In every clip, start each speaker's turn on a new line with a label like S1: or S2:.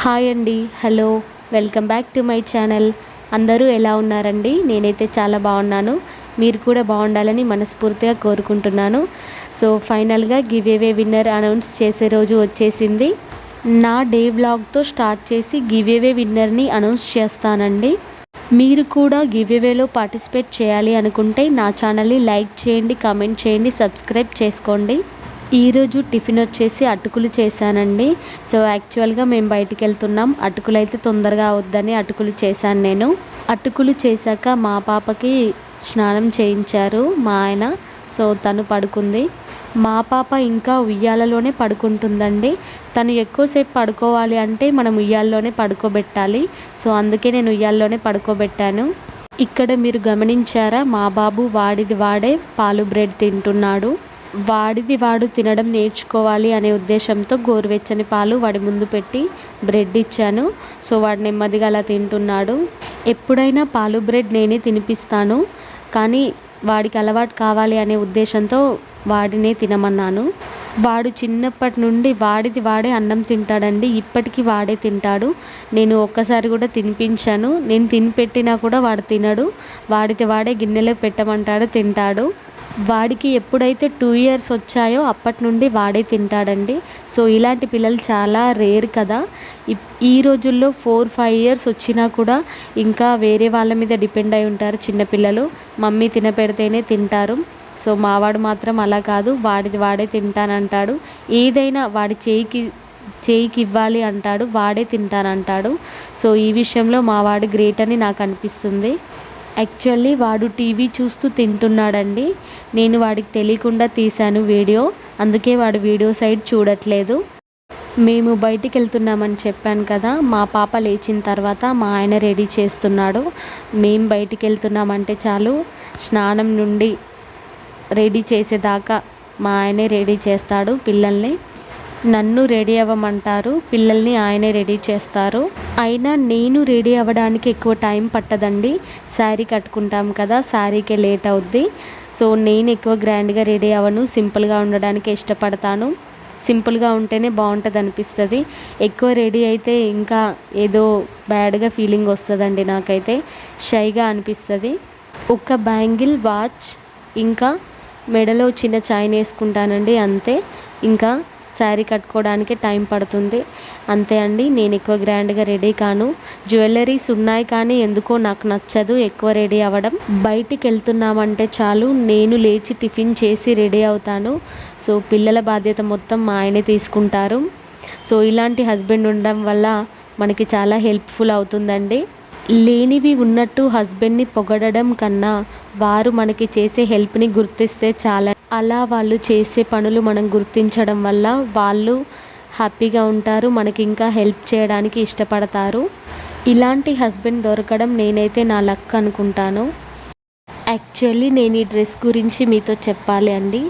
S1: Hi అండి, hello, welcome back to my channel. అందరూ ఎలా ఉన్నారండి? నేనైతే చాలా బాగున్నాను. మీరు కూడా బాగుండాలని మనస్ఫూర్తిగా కోరుకుంటున్నాను. సో ఫైనల్గా గివ్ అవే విన్నర్ అనౌన్స్ చేసే రోజు వచ్చేసింది. నా డే వ్లాగ్తో స్టార్ట్ చేసి గివ్ అవే విన్నర్ని అనౌన్స్ చేస్తానండి. మీరు కూడా గివ్ అవేలో పార్టిసిపేట్ చేయాలి అనుకుంటే నా ఛానల్ని లైక్ చేయండి, కామెంట్ చేయండి, సబ్స్క్రైబ్ చేసుకోండి. ఈరోజు టిఫిన్ వచ్చేసి అటుకులు చేశానండి. సో యాక్చువల్గా మేము బయటికి వెళ్తున్నాం, అటుకులు అయితే తొందరగా అవద్దని అటుకులు చేశాను నేను. అటుకులు చేశాక మా పాపకి స్నానం చేయించారు మా ఆయన. సో తను పడుకుంది. మా పాప ఇంకా ఉయ్యాలలోనే పడుకుంటుందండి. తను ఎక్కువసేపు పడుకోవాలి అంటే మనం ఉయ్యాల్లోనే పడుకోబెట్టాలి. సో అందుకే నేను ఉయ్యాల్లోనే పడుకోబెట్టాను. ఇక్కడ మీరు గమనించారా, మా బాబు వాడిది వాడే పాలు బ్రెడ్ తింటున్నాడు. వాడిది వాడు తినడం నేర్చుకోవాలి అనే ఉద్దేశంతో గోరువెచ్చని పాలు వాడి ముందు పెట్టి బ్రెడ్ ఇచ్చాను. సో వాడు నెమ్మదిగా అలా తింటున్నాడు. ఎప్పుడైనా పాలు బ్రెడ్ నేనే తినిపిస్తాను, కానీ వాడికి అలవాటు కావాలి అనే ఉద్దేశంతో వాడినే తినమన్నాను. వాడు చిన్నప్పటి నుండి వాడిది వాడే అన్నం తింటాడండి. ఇప్పటికీ వాడే తింటాడు. నేను ఒక్కసారి కూడా తినిపించాను. నేను తినిపెట్టినా కూడా వాడు తినడు. వాడిది వాడే గిన్నెలో పెట్టమంటాడు, తింటాడు. వాడికి ఎప్పుడైతే 2 ఇయర్స్ వచ్చాయో అప్పటి నుండి వాడే తింటాడండి. సో ఇలాంటి పిల్లలు చాలా రేర్ కదా. ఈ రోజుల్లో 4-5 ఇయర్స్ వచ్చినా కూడా ఇంకా వేరే వాళ్ళ మీద డిపెండ్ అయి ఉంటారు చిన్నపిల్లలు. మమ్మీ తినపెడితేనే తింటారు. సో మావాడు మాత్రం అలా కాదు, వాడిది వాడే తింటానంటాడు. ఏదైనా వాడి చేయికి ఇవ్వాలి అంటాడు, వాడే తింటానంటాడు. సో ఈ విషయంలో మావాడు గ్రేట్ అని నాకు అనిపిస్తుంది. యాక్చువల్లీ వాడు టీవీ చూస్తూ తింటున్నాడండి. నేను వాడికి తెలియకుండా తీశాను వీడియో, అందుకే వాడు వీడియో సైడ్ చూడట్లేదు. మేము బయటికి వెళ్తున్నామని చెప్పాను కదా, మా పాప లేచిన తర్వాత మా ఆయన రెడీ చేస్తున్నాడు. మేము బయటికి వెళ్తున్నామంటే చాలు, స్నానం నుండి రెడీ చేసేదాకా మా ఆయనే రెడీ చేస్తాడు పిల్లల్ని. నన్ను రెడీ అవ్వమంటారు, పిల్లల్ని ఆయనే రెడీ చేస్తారు. అయినా నేను రెడీ అవ్వడానికి ఎక్కువ టైం పట్టదండి. శారీ కట్టుకుంటాం కదా, శారీకే లేట్ అవుద్ది. సో నేను ఎక్కువ గ్రాండ్గా రెడీ అవ్వను, సింపుల్గా ఉండడానికి ఇష్టపడతాను. సింపుల్గా ఉంటేనే బాగుంటుంది అనిపిస్తుంది. ఎక్కువ రెడీ అయితే ఇంకా ఏదో బ్యాడ్గా ఫీలింగ్ వస్తుందండి, నాకైతే షైగా అనిపిస్తుంది. ఒక బ్యాంగిల్, వాచ్, ఇంకా మెడలో చిన్న చైన్ వేసుకుంటానండి, అంతే. ఇంకా శారీ కట్టుకోవడానికి టైం పడుతుంది, అంతే అండి. నేను ఎక్కువ గ్రాండ్గా రెడీ కాను. జ్యువెలరీస్ ఉన్నాయి కానీ ఎందుకో నాకు నచ్చదు ఎక్కువ రెడీ అవ్వడం. బయటికి వెళ్తున్నామంటే చాలు నేను లేచి టిఫిన్ చేసి రెడీ అవుతాను. సో పిల్లల బాధ్యత మొత్తం మా ఆయనే తీసుకుంటారు. సో ఇలాంటి హస్బెండ్ ఉండడం వల్ల మనకి చాలా హెల్ప్ఫుల్ అవుతుందండి. లేనివి ఉన్నట్టు హస్బెండ్ని పొగడడం కన్నా వారు మనకి చేసే హెల్ప్ని గుర్తిస్తే చాలా. అలా వాళ్ళు చేసే పనులు మనం గుర్తించడం వల్ల వాళ్ళు హ్యాపీగా ఉంటారు, మనకి ఇంకా హెల్ప్ చేయడానికి ఇష్టపడతారు. ఇలాంటి హస్బెండ్ దొరకడం నేనైతే నా లక్ అనుకుంటాను. యాక్చువల్లీ నేను ఈ డ్రెస్ గురించి మీతో చెప్పాలి అండి.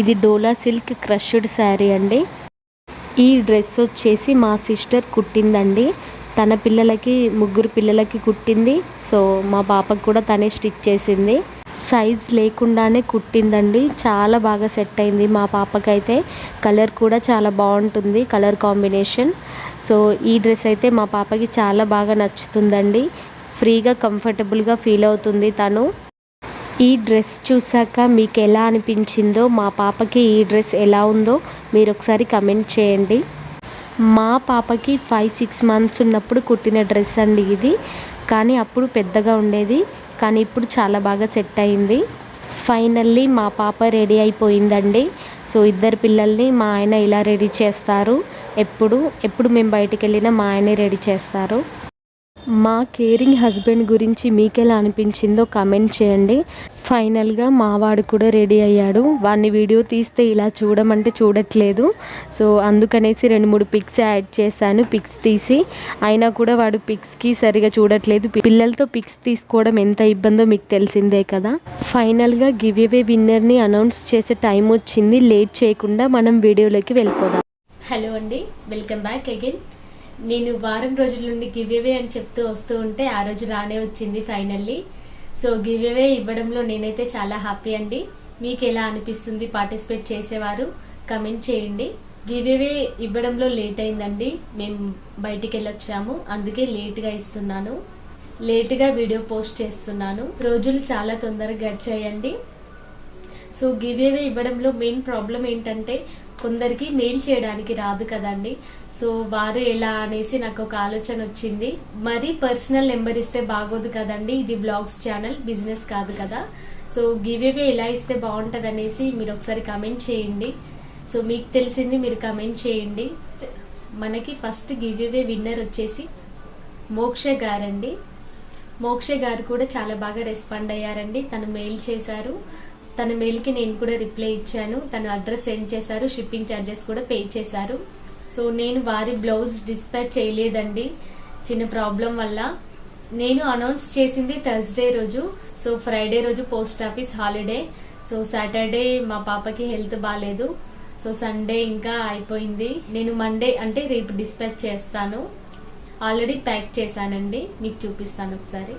S1: ఇది డోలా సిల్క్ క్రష్డ్ శారీ అండి. ఈ డ్రెస్ వచ్చేసి మా సిస్టర్ కుట్టిందండి. తన పిల్లలకి, 3 పిల్లలకి కుట్టింది. సో మా పాపకు కూడా తనే స్టిచ్ చేసింది. సైజ్ లేకుండానే కుట్టిందండి. చాలా బాగా సెట్ అయింది మా పాపకైతే. కలర్ కూడా చాలా బాగుంటుంది, కలర్ కాంబినేషన్. సో ఈ డ్రెస్ అయితే మా పాపకి చాలా బాగా నచ్చుతుందండి. ఫ్రీగా, కంఫర్టబుల్గా ఫీల్ అవుతుంది తను. ఈ డ్రెస్ చూసాక మీకు ఎలా అనిపించిందో, మా పాపకి ఈ డ్రెస్ ఎలా ఉందో మీరు ఒకసారి కమెంట్ చేయండి. మా పాపకి 5-6 మంత్స్ ఉన్నప్పుడు కుట్టిన డ్రెస్ అండి ఇది. కానీ అప్పుడు పెద్దగా ఉండేది, కానీ ఇప్పుడు చాలా బాగా సెట్ అయింది. ఫైనల్లీ మా పాప రెడీ అయిపోయిందండి. సో 2 పిల్లల్ని మా ఆయన ఇలా రెడీ చేస్తారు. ఎప్పుడు మేము బయటికి వెళ్ళినా మా ఆయనే రెడీ చేస్తారు. మా కేరింగ్ హస్బెండ్ గురించి మీకు ఎలా అనిపించిందో కమెంట్ చేయండి. ఫైనల్గా మా వాడు కూడా రెడీ అయ్యాడు. వాడిని వీడియో తీస్తే ఇలా చూడమంటే చూడట్లేదు. సో అందుకనేసి 2-3 పిక్స్ యాడ్ చేశాను, పిక్స్ తీసి. అయినా కూడా వాడు పిక్స్కి సరిగా చూడట్లేదు. పిల్లలతో పిక్స్ తీసుకోవడం ఎంత ఇబ్బందో మీకు తెలిసిందే కదా. ఫైనల్గా గివ్ అవే విన్నర్ని అనౌన్స్ చేసే టైం వచ్చింది. లేట్ చేయకుండా మనం వీడియోలోకి వెళ్ళిపోదాం.
S2: హలో అండి, వెల్కమ్ బ్యాక్ అగైన్. నేను వారం రోజుల నుండి గివ్ అవే అని చెప్తూ వస్తూ ఉంటే ఆ రోజు రానే వచ్చింది ఫైనల్లీ. సో గివ్ అవే ఇవ్వడంలో నేనైతే చాలా హ్యాపీ అండి. మీకు ఎలా అనిపిస్తుంది? పార్టిసిపేట్ చేసేవారు కమెంట్ చేయండి. గివేవే ఇవ్వడంలో లేట్ అయిందండి. మేము బయటికి వెళ్ళొచ్చాము, అందుకే లేట్గా ఇస్తున్నాను. లేట్గా వీడియో పోస్ట్ చేస్తున్నాను. రోజులు చాలా తొందరగా గడిచాయండి. సో గివేవే ఇవ్వడంలో మెయిన్ ప్రాబ్లం ఏంటంటే కొందరికి మెయిల్ చేయడానికి రాదు కదండి. సో వారు ఎలా అనేసి నాకు ఒక ఆలోచన వచ్చింది. మరి పర్సనల్ నెంబర్ ఇస్తే బాగోదు కదండి, ఇది బ్లాగ్స్ ఛానల్, బిజినెస్ కాదు కదా. సో గివేవే ఎలా ఇస్తే బాగుంటుంది అనేసి మీరు ఒకసారి కమెంట్ చేయండి. సో మీకు తెలిసింది మీరు కమెంట్ చేయండి. మనకి ఫస్ట్ గివేవే విన్నర్ వచ్చేసి మోక్ష గారండి. మోక్ష గారు కూడా చాలా బాగా రెస్పాండ్ అయ్యారండి. తను మెయిల్ చేశారు, తన మెయిల్కి నేను కూడా రిప్లై ఇచ్చాను. తన అడ్రస్ సెండ్ చేశారు, షిప్పింగ్ ఛార్జెస్ కూడా పే చేశారు. సో నేను వారి బ్లౌజ్ డిస్పాచ్ చేయలేదండి చిన్న ప్రాబ్లం వల్ల. నేను అనౌన్స్ చేసింది థర్స్డే రోజు. సో ఫ్రైడే రోజు post office holiday. So Saturday మా పాపకి హెల్త్ బాగాలేదు. సో సండే ఇంకా అయిపోయింది. నేను మండే అంటే రేపు డిస్పాచ్ చేస్తాను. ఆల్రెడీ ప్యాక్ చేశానండి, మీకు చూపిస్తాను ఒకసారి.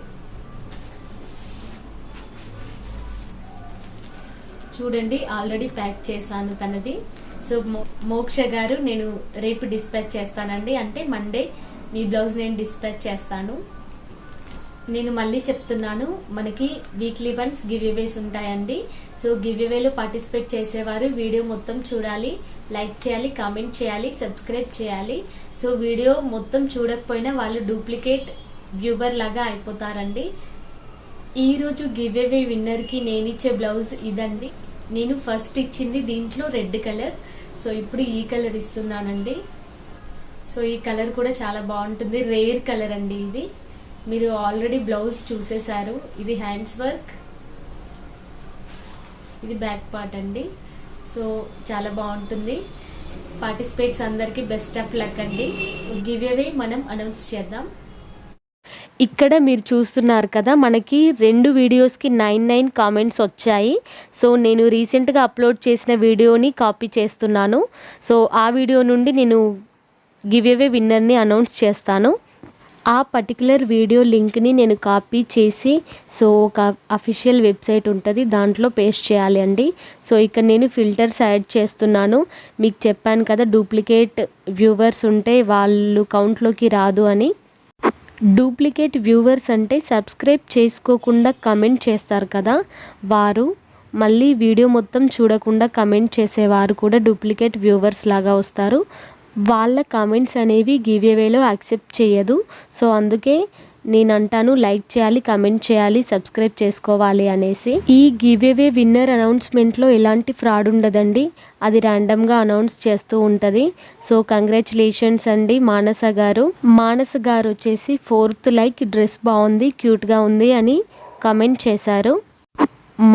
S2: చూడండి, ఆల్రెడీ ప్యాక్ చేశాను తనది. సో మోక్ష గారు నేను రేపు డిస్పాచ్ చేస్తానండి, అంటే మండే మీ బ్లౌజ్ నేను డిస్పాచ్ చేస్తాను. నేను మళ్ళీ చెప్తున్నాను, మనకి వీక్లీ వన్స్ గివ్ అవేస్ ఉంటాయండి. సో గివ్ అవేలో పార్టిసిపేట్ చేసేవారు వీడియో మొత్తం చూడాలి, లైక్ చేయాలి, కామెంట్ చేయాలి, సబ్స్క్రైబ్ చేయాలి. సో వీడియో మొత్తం చూడకపోయినా వాళ్ళు డూప్లికేట్ వ్యూవర్ లాగా అయిపోతారండి. ఈరోజు గివ్ అవే విన్నర్కి నేను ఇచ్చే బ్లౌజ్ ఇదండి. నేను ఫస్ట్ ఇచ్చింది దీంట్లో రెడ్ కలర్. సో ఇప్పుడు ఈ కలర్ ఇస్తున్నానండి. సో ఈ కలర్ కూడా చాలా బాగుంటుంది, రేర్ కలర్ అండి ఇది. మీరు ఆల్రెడీ బ్లౌజ్ చూసేశారు. ఇది హ్యాండ్స్ వర్క్, ఇది బ్యాక్ పార్ట్ అండి. సో చాలా బాగుంటుంది. పార్టిసిపేట్స్ అందరికీ బెస్ట్ ఆఫ్ లక్ అండి. గివ్ అవే మనం అనౌన్స్ చేద్దాం.
S1: ఇక్కడ మీరు చూస్తున్నారు కదా, మనకి 2 వీడియోస్కి 99 కామెంట్స్ వచ్చాయి. సో నేను రీసెంట్గా అప్లోడ్ చేసిన వీడియోని కాపీ చేస్తున్నాను. సో ఆ వీడియో నుండి నేను గివ్ అవే విన్నర్ని అనౌన్స్ చేస్తాను. ఆ పర్టికులర్ వీడియో లింక్ని నేను కాపీ చేసి సో ఒక అఫీషియల్ వెబ్సైట్ ఉంటుంది, దాంట్లో పేస్ట్ చేయాలి అండి. సో ఇక్కడ నేను ఫిల్టర్స్ యాడ్ చేస్తున్నాను. మీకు చెప్పాను కదా, డూప్లికేట్ వ్యూవర్స్ ఉంటే వాళ్ళు కౌంట్లోకి రాదు అని. డూప్లికేట్ వ్యూవర్స్ అంటే సబ్స్క్రైబ్ చేసుకోకుండా కమెంట్ చేస్తారు కదా, వారు మళ్ళీ వీడియో మొత్తం చూడకుండా కమెంట్ చేసేవారు కూడా డూప్లికేట్ వ్యూవర్స్ లాగా వస్తారు. వాళ్ళ కామెంట్స్ అనేవి గివ్ అవేలో యాక్సెప్ట్ చేయదు. సో అందుకే నేను అంటాను, లైక్ చేయాలి, కమెంట్ చేయాలి, సబ్స్క్రైబ్ చేసుకోవాలి అనేసి. ఈ గివ్ అవే విన్నర్ అనౌన్స్మెంట్లో ఎలాంటి ఫ్రాడ్ ఉండదండి, అది ర్యాండమ్గా అనౌన్స్ చేస్తూ ఉంటుంది. సో కంగ్రాచులేషన్స్ అండి మానస గారు. మానస గారు వచ్చేసి 4th లైక్ డ్రెస్ బాగుంది, క్యూట్గా ఉంది అని కమెంట్ చేశారు.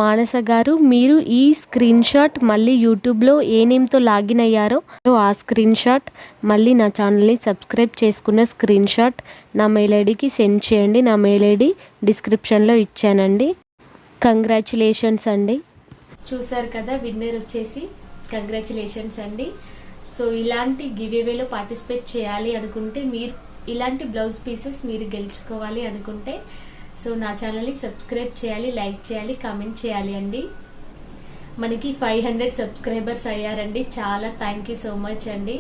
S1: మానస గారు, మీరు ఈ స్క్రీన్ షాట్ మళ్ళీ యూట్యూబ్లో ఏ నేమ్తో లాగిన్ అయ్యారో ఆ స్క్రీన్ షాట్ మళ్ళీ నా ఛానల్ని సబ్స్క్రైబ్ చేసుకున్న స్క్రీన్ షాట్ నా మెయిల్ ఐడికి సెండ్ చేయండి. నా మెయిల్ ఐడి డిస్క్రిప్షన్లో ఇచ్చానండి. కంగ్రాచులేషన్స్ అండి.
S2: చూసారు కదా, విన్నర్ వచ్చేసి కంగ్రాచులేషన్స్ అండి. సో ఇలాంటి గివ్ అవేలో పార్టిసిపేట్ చేయాలి అనుకుంటే, మీరు ఇలాంటి బ్లౌజ్ పీసెస్ మీరు గెలుచుకోవాలి అనుకుంటే సో నా ఛానల్ని సబ్స్క్రైబ్ చేయాలి, లైక్ చేయాలి, కామెంట్ చేయాలి అండి. మనకి 500 సబ్స్క్రైబర్స్ అయ్యారండి. చాలా థ్యాంక్ యూ సో మచ్ అండి.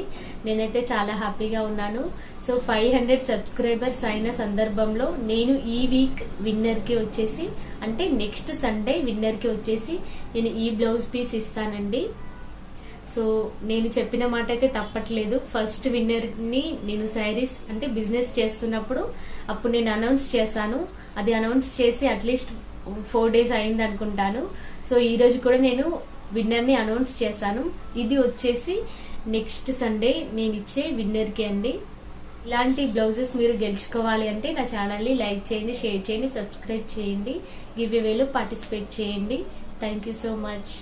S2: నేనైతే చాలా హ్యాపీగా ఉన్నాను. సో 500 సబ్స్క్రైబర్స్ అయిన సందర్భంలో నేను ఈ వీక్ విన్నర్కి వచ్చేసి, అంటే నెక్స్ట్ సండే విన్నర్కి వచ్చేసి నేను ఈ బ్లౌజ్ పీస్ ఇస్తానండి. సో నేను చెప్పిన మాట అయితే తప్పట్లేదు. ఫస్ట్ విన్నర్ని నేను శారీస్ అంటే బిజినెస్ చేస్తున్నప్పుడు అప్పుడు నేను అనౌన్స్ చేశాను. అది అనౌన్స్ చేసి అట్లీస్ట్ 4 days అయింది అనుకుంటాను. సో ఈరోజు కూడా నేను విన్నర్ని అనౌన్స్ చేశాను. ఇది వచ్చేసి నెక్స్ట్ సండే నేను ఇచ్చే విన్నర్కి అండి. ఇలాంటి బ్లౌజెస్ మీరు గెలుచుకోవాలి అంటే నా ఛానల్ని లైక్ చేయండి, షేర్ చేయండి, సబ్స్క్రైబ్ చేయండి, గివ్ అవేలో పార్టిసిపేట్ చేయండి. Thank you so much.